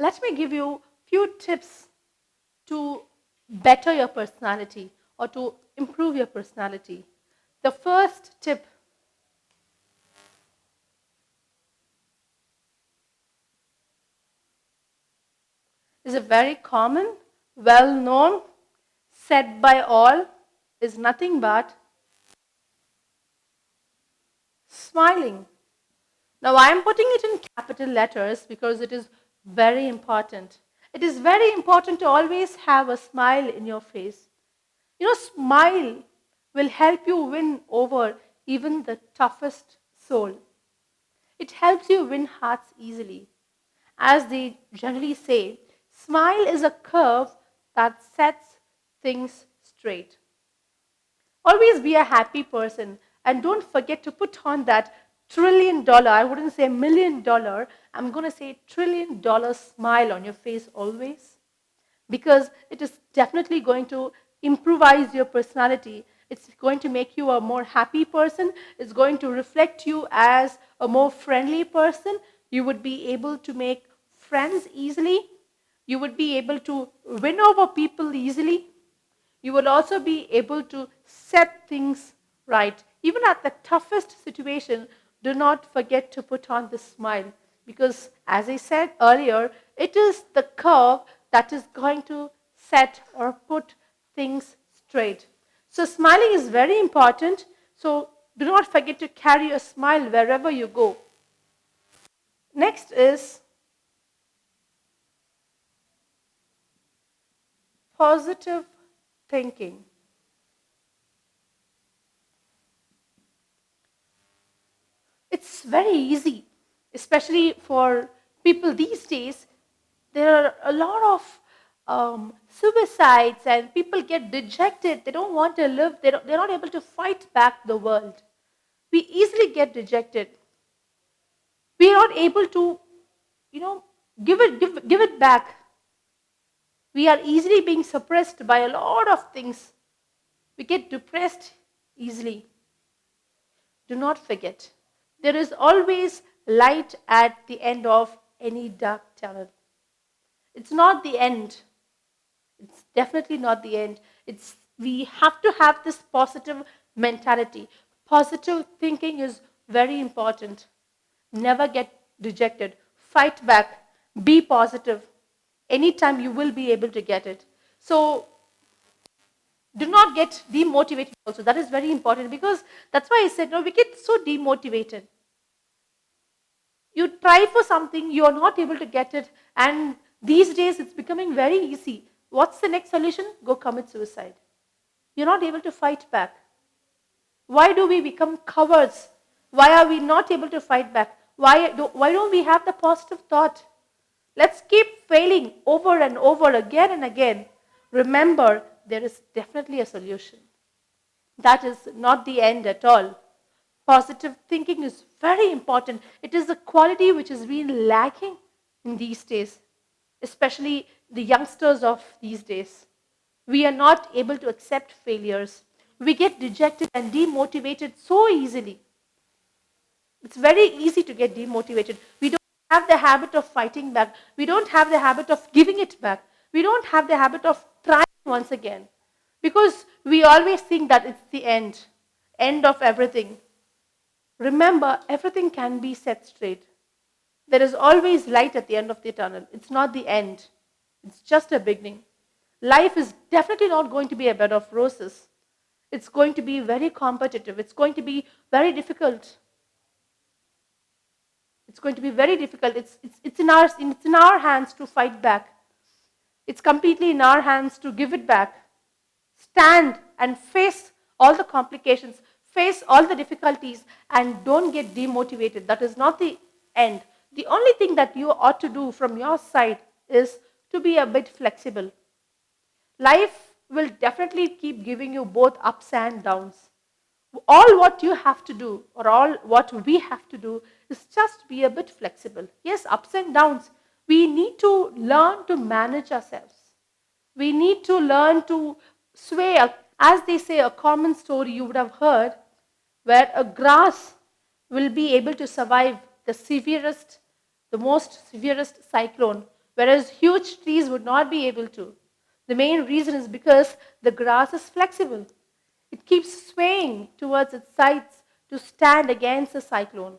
let me give you few tips to better your personality or to improve your personality. The first tip is a very common, well known, said by all, is nothing but smiling. Now, I am putting it in capital letters because it is very important. It is very important to always have a smile in your face. Smile will help you win over even the toughest soul. It helps you win hearts easily. As they generally say, smile is a curve that sets things straight. Always be a happy person and don't forget to put on that $1 trillion, I wouldn't say $1 million, I'm going to say $1 trillion smile on your face always. Because it is definitely going to improvise your personality. It's going to make you a more happy person. It's going to reflect you as a more friendly person. You would be able to make friends easily. You would be able to win over people easily. You will also be able to set things right. Even at the toughest situation, do not forget to put on the smile. Because, as I said earlier, it is the curve that is going to set or put things straight. So, smiling is very important. So, do not forget to carry a smile wherever you go. Next is positive thinking. It's very easy, especially for people these days. There are a lot of suicides, and people get dejected. They don't want to live, they're not able to fight back the world. We easily get dejected. We are not able to, you know, give it back. We are easily being suppressed by a lot of things. We get depressed easily. Do not forget, there is always light at the end of any dark tunnel. It's not the end. It's definitely not the end. We have to have this positive mentality. Positive thinking is very important. Never get dejected. Fight back. Be positive. Anytime you will be able to get it. So do not get demotivated also. That is very important because that's why I said, no, we get so demotivated. You try for something, you are not able to get it, and these days it's becoming very easy. What's the next solution? Go commit suicide. You're not able to fight back. Why do we become cowards? Why are we not able to fight back? Why don't we have the positive thought? Let's keep failing over and over again and again. Remember, there is definitely a solution. That is not the end at all. Positive thinking is very important. It is a quality which has been lacking in these days, especially the youngsters of these days. We are not able to accept failures. We get dejected and demotivated so easily. It's very easy to get demotivated. We don't have the habit of fighting back. We don't have the habit of giving it back. We don't have the habit of trying once again. Because we always think that it's the end of everything. Remember, everything can be set straight. There is always light at the end of the tunnel. It's not the end, it's just a beginning. Life is definitely not going to be a bed of roses. It's going to be very competitive. It's going to be very difficult. It's going to be very difficult. It's in our hands to fight back. It's completely in our hands to give it back. Stand and face all the complications, face all the difficulties, and don't get demotivated. That is not the end. The only thing that you ought to do from your side is to be a bit flexible. Life will definitely keep giving you both ups and downs. All what you have to do, or all what we have to do, is just be a bit flexible. Yes, ups and downs. We need to learn to manage ourselves. We need to learn to sway, as they say, a common story you would have heard, where a grass will be able to survive the most severest cyclone, whereas huge trees would not be able to. The main reason is because the grass is flexible. It keeps swaying towards its sides to stand against a cyclone.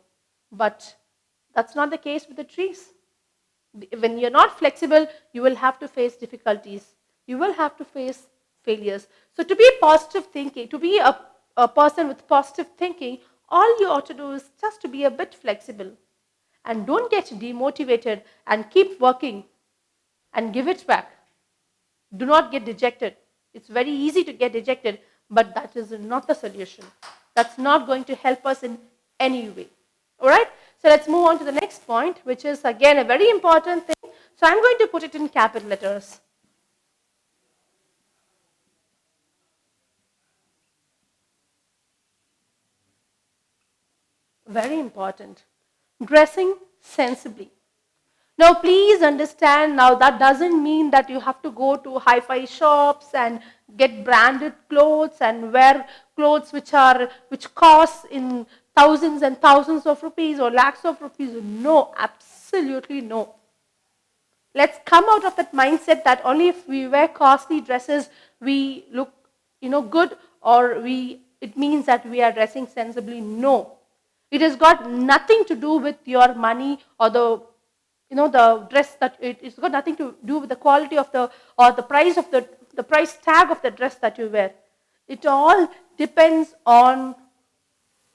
But that's not the case with the trees. When you're not flexible, you will have to face difficulties. You will have to face failures. So, to be positive thinking, to be a person with positive thinking, all you ought to do is just to be a bit flexible. And don't get demotivated and keep working and give it back. Do not get dejected. It's very easy to get dejected, but that is not the solution. That's not going to help us in any way. All right? So let's move on to the next point, which is again a very important thing. So I'm going to put it in capital letters. Very important. Dressing sensibly. Now, please understand, now that doesn't mean that you have to go to hi-fi shops and get branded clothes and wear clothes which cost in thousands and thousands of rupees or lakhs of rupees. No, absolutely no. Let's come out of that mindset that only if we wear costly dresses we look, good, or it means that we are dressing sensibly. No. It has got nothing to do with your money or the dress that it's got nothing to do with the quality of the price of the price tag of the dress that you wear. It all depends on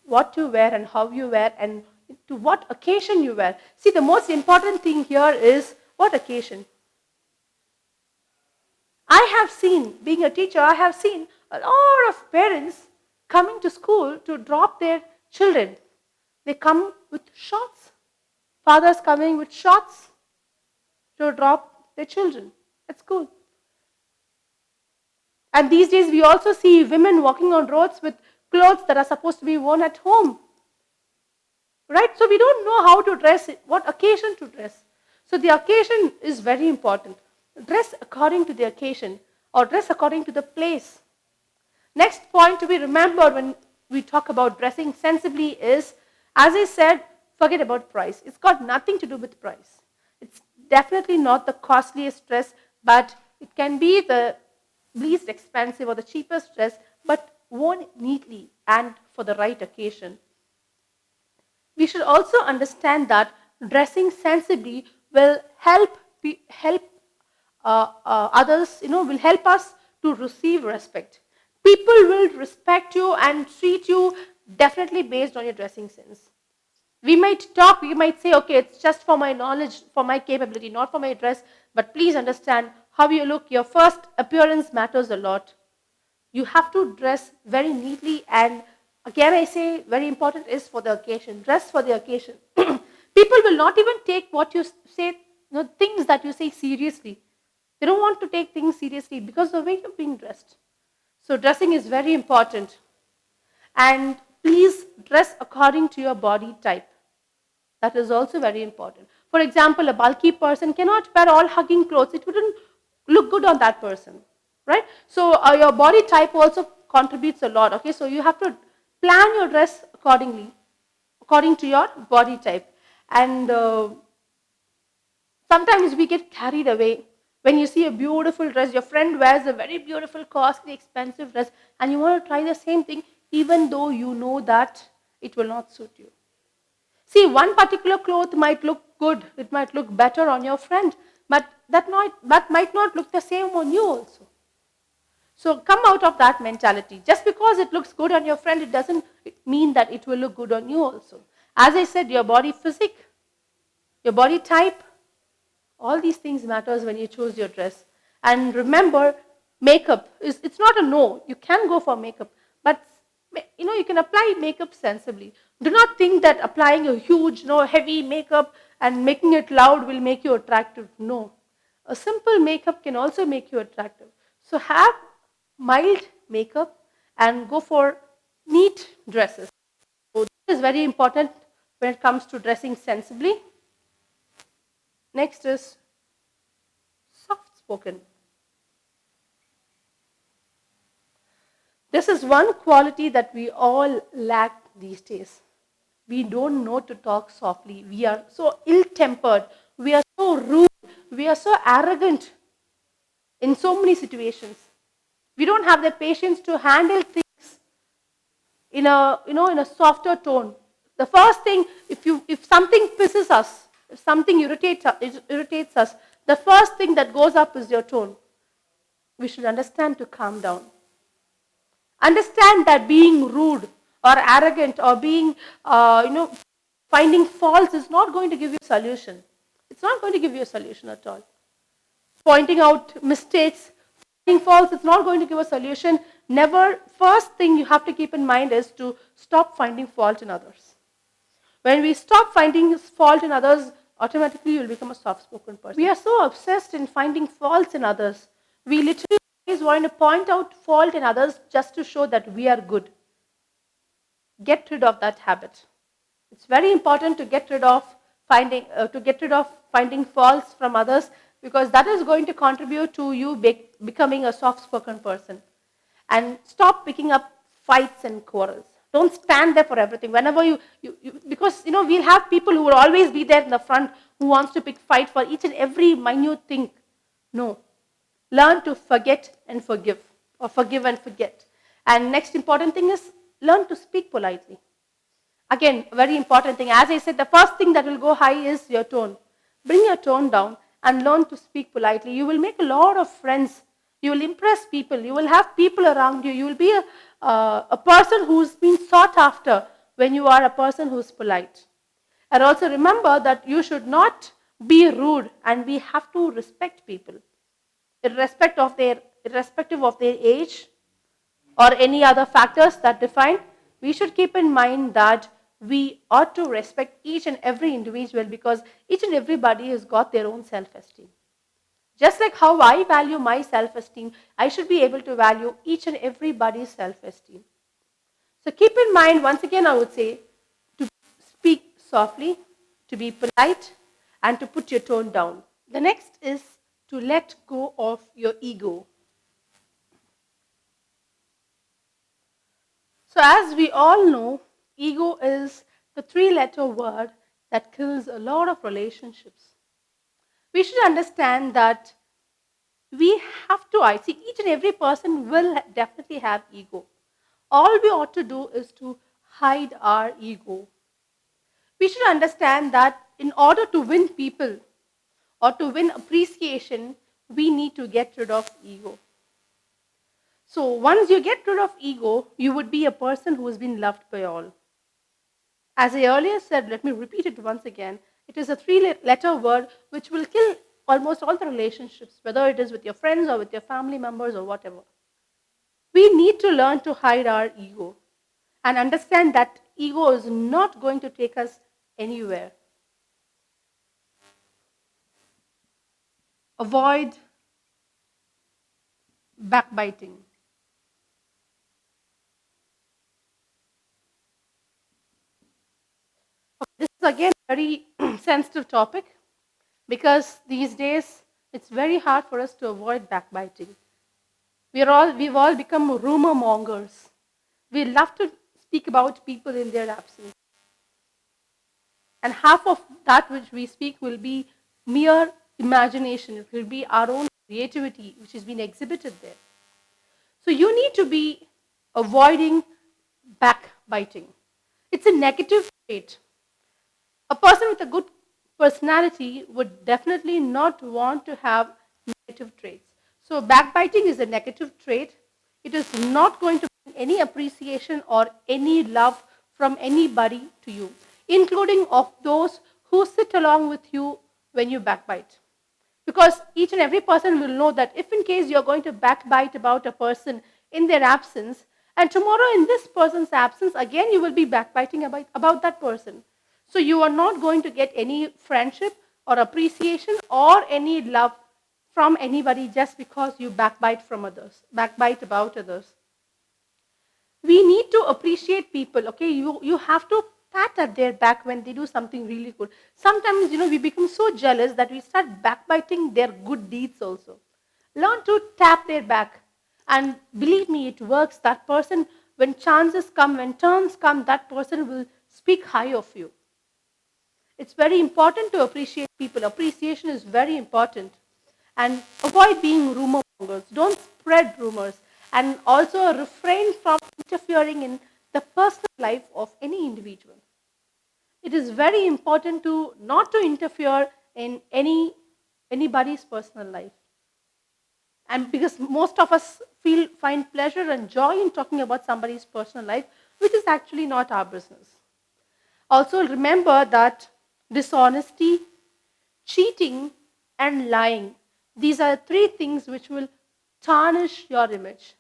what you wear and how you wear and to what occasion you wear. See, the most important thing here is what occasion. I have seen, being a teacher, I have seen a lot of parents coming to school to drop their children. They come with shorts. Fathers coming with shorts to drop their children at school. And these days we also see women walking on roads with clothes that are supposed to be worn at home. Right? So we don't know how to dress, what occasion to dress. So the occasion is very important. Dress according to the occasion or dress according to the place. Next point to be remembered when we talk about dressing sensibly is, as I said, forget about price. It's got nothing to do with price. It's definitely not the costliest dress, but it can be the least expensive or the cheapest dress, but worn neatly and for the right occasion. We should also understand that dressing sensibly will help others, will help us to receive respect. People will respect you and treat you definitely based on your dressing sense. We might talk, we might say, okay, it's just for my knowledge, for my capability, not for my dress, but please understand how you look. Your first appearance matters a lot. You have to dress very neatly, and again I say very important is for the occasion. Dress for the occasion. People will not even take what you say, things that you say seriously. They don't want to take things seriously because of the way you're being dressed. So dressing is very important. And please dress according to your body type. That is also very important. For example, a bulky person cannot wear all hugging clothes. It wouldn't look good on that person, right? So your body type also contributes a lot, okay? So you have to plan your dress accordingly, according to your body type. And sometimes we get carried away. When you see a beautiful dress, your friend wears a very beautiful, costly, expensive dress, and you want to try the same thing, even though you know that it will not suit you. See, one particular cloth might look good, it might look better on your friend, but that might not look the same on you also. So come out of that mentality. Just because it looks good on your friend, it doesn't mean that it will look good on you also. As I said, your body physique, your body type, all these things matters when you choose your dress. And remember, makeup, it's not a no. You can go for makeup, but you can apply makeup sensibly. Do not think that applying a huge, heavy makeup and making it loud will make you attractive. No. A simple makeup can also make you attractive. So have mild makeup and go for neat dresses. So this is very important when it comes to dressing sensibly. Next is soft spoken. This is one quality that we all lack these days. We don't know to talk softly. We are so ill-tempered. We are so rude. we are so arrogant in so many situations. We don't have the patience to handle things in a in a softer tone. The first thing, if something pisses us, if something irritates us, the first thing that goes up is your tone. We should understand to calm down. Understand that being rude or arrogant or being finding faults is not going to give you a solution. It's not going to give you a solution at all. Pointing out mistakes, finding faults, it's not going to give a solution. Never, first thing you have to keep in mind is to stop finding fault in others. When we stop finding fault in others, automatically you'll become a soft-spoken person. We are so obsessed in finding faults in others. We literally always want to point out fault in others just to show that we are good. Get rid of that habit. It's very important to get rid of finding faults from others, because that is going to contribute to you becoming a soft-spoken person. And stop picking up fights and quarrels. Don't stand there for everything. Whenever because we'll have people who will always be there in the front who wants to pick fight for each and every minute thing. No. Learn to forget and forgive, or forgive and forget. And next important thing is learn to speak politely. Again, very important thing. As I said, the first thing that will go high is your tone. Bring your tone down and learn to speak politely. You will make a lot of friends. You will impress people. You will have people around you. You will be a person who's been sought after when you are a person who's polite. And also remember that you should not be rude, and we have to respect people. Irrespective of their age or any other factors that define, we should keep in mind that we ought to respect each and every individual, because each and everybody has got their own self-esteem. Just like how I value my self-esteem, I should be able to value each and everybody's self-esteem. So keep in mind, once again, I would say, to speak softly, to be polite, and to put your tone down. The next is to let go of your ego. So as we all know, ego is the 3-letter word that kills a lot of relationships. We should understand that we have to, I see each and every person will definitely have ego. All we ought to do is to hide our ego. We should understand that in order to win people or to win appreciation, we need to get rid of ego. So once you get rid of ego, you would be a person who has been loved by all. As I earlier said, let me repeat it once again. It is a 3-letter word which will kill almost all the relationships, whether it is with your friends or with your family members or whatever. We need to learn to hide our ego and understand that ego is not going to take us anywhere. Avoid backbiting. This is again a very sensitive topic, because these days it's very hard for us to avoid backbiting. We've all become rumor mongers. We love to speak about people in their absence. And half of that which we speak will be mere imagination. It will be our own creativity which has been exhibited there. So you need to be avoiding backbiting. It's a negative trait. A person with a good personality would definitely not want to have negative traits. So backbiting is a negative trait. It is not going to bring any appreciation or any love from anybody to you, including of those who sit along with you when you backbite. Because each and every person will know that if in case you're going to backbite about a person in their absence, and tomorrow in this person's absence, again you will be backbiting about that person. So you are not going to get any friendship or appreciation or any love from anybody just because you backbite about others. We need to appreciate people, okay? You have to pat at their back when they do something really good. Sometimes, we become so jealous that we start backbiting their good deeds also. Learn to tap their back. And believe me, it works. That person, when chances come, when turns come, that person will speak high of you. It's very important to appreciate people. Appreciation is very important. And avoid being rumor mongers. Don't spread rumors. And also refrain from interfering in the personal life of any individual. It is very important to not to interfere in anybody's personal life. And because most of us find pleasure and joy in talking about somebody's personal life, which is actually not our business. Also remember that dishonesty, cheating, and lying, these are three things which will tarnish your image.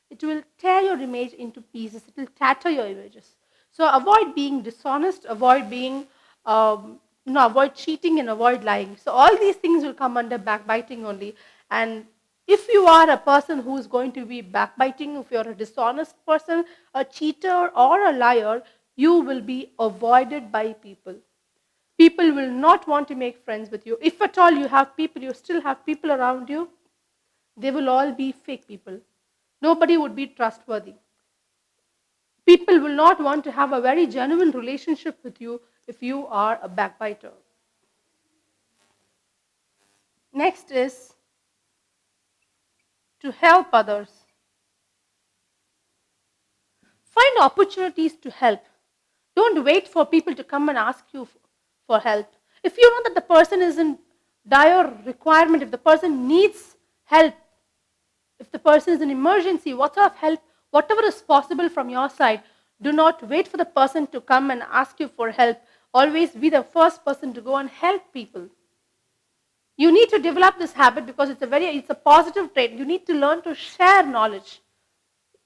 It will tear your image into pieces. It will tatter your images. So avoid being dishonest, avoid being, avoid cheating and avoid lying. So all these things will come under backbiting only. And if you are a person who is going to be backbiting, if you're a dishonest person, a cheater, or a liar, you will be avoided by people. People will not want to make friends with you. If at all you have people, you still have people around you, they will all be fake people. Nobody would be trustworthy. People will not want to have a very genuine relationship with you if you are a backbiter. Next is to help others. Find opportunities to help. Don't wait for people to come and ask you for help. If you know that the person is in dire requirement, if the person needs help, if the person is in emergency, what sort of help, whatever is possible from your side, do not wait for the person to come and ask you for help. Always be the first person to go and help people. You need to develop this habit because it's a positive trait. You need to learn to share knowledge.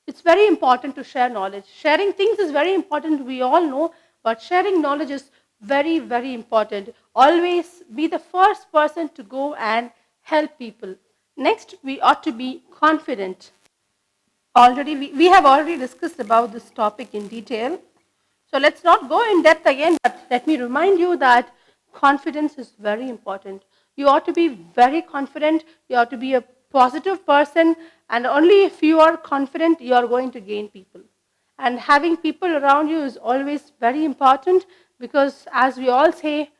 It's very important to share knowledge. Sharing things is very important, we all know, but sharing knowledge is very, very important. Always be the first person to go and help people. Next, we ought to be confident. We have already discussed about this topic in detail. So let's not go in depth again, but let me remind you that confidence is very important. You ought to be very confident. You ought to be a positive person, and only if you are confident, you are going to gain people. And having people around you is always very important because, as we all say,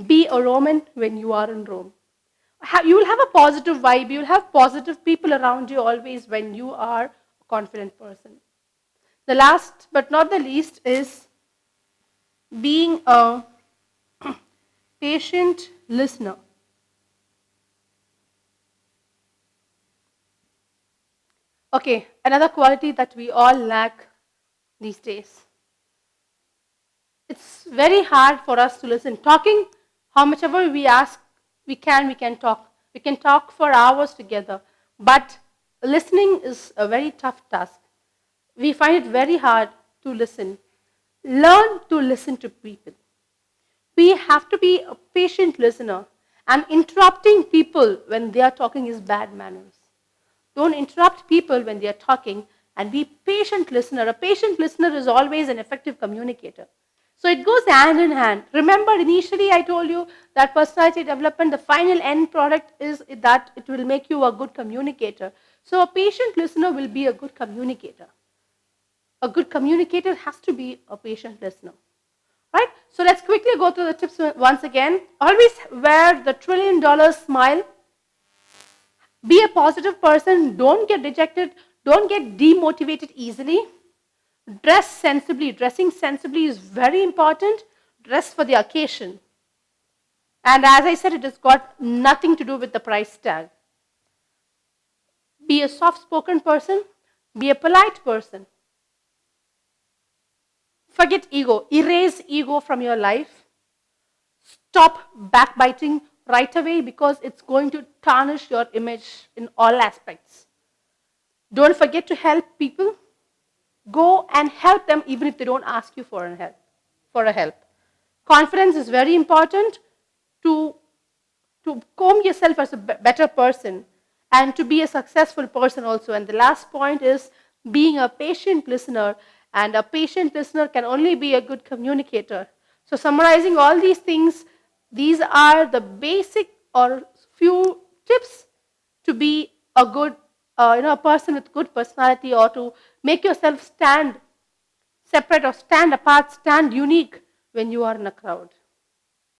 be a Roman when you are in Rome. You will have a positive vibe, you will have positive people around you always when you are a confident person. The last but not the least is being a patient listener. Okay, another quality that we all lack these days. It's very hard for us to listen. Talking, how much ever we ask, we can talk. We can talk for hours together. But listening is a very tough task. We find it very hard to listen. Learn to listen to people. We have to be a patient listener. And interrupting people when they are talking is bad manners. Don't interrupt people when they are talking, and be patient listener. A patient listener is always an effective communicator. So it goes hand in hand. Remember, initially I told you that personality development, the final end product is that it will make you a good communicator. So a patient listener will be a good communicator. A good communicator has to be a patient listener. Right? So let's quickly go through the tips once again. Always wear the $1 trillion smile. Be a positive person. Don't get dejected. Don't get demotivated easily. Dress sensibly. Dressing sensibly is very important. Dress for the occasion. And as I said, it has got nothing to do with the price tag. Be a soft-spoken person. Be a polite person. Forget ego. Erase ego from your life. Stop backbiting right away because it's going to tarnish your image in all aspects. Don't forget to help people. Go and help them even if they don't ask you for a help. Confidence is very important to comb yourself as a better person and to be a successful person also. And the last point is being a patient listener. And a patient listener can only be a good communicator. So summarizing all these things, these are the basic or few tips to be a good, a person with good personality, or to make yourself stand separate or stand apart, stand unique when you are in a crowd.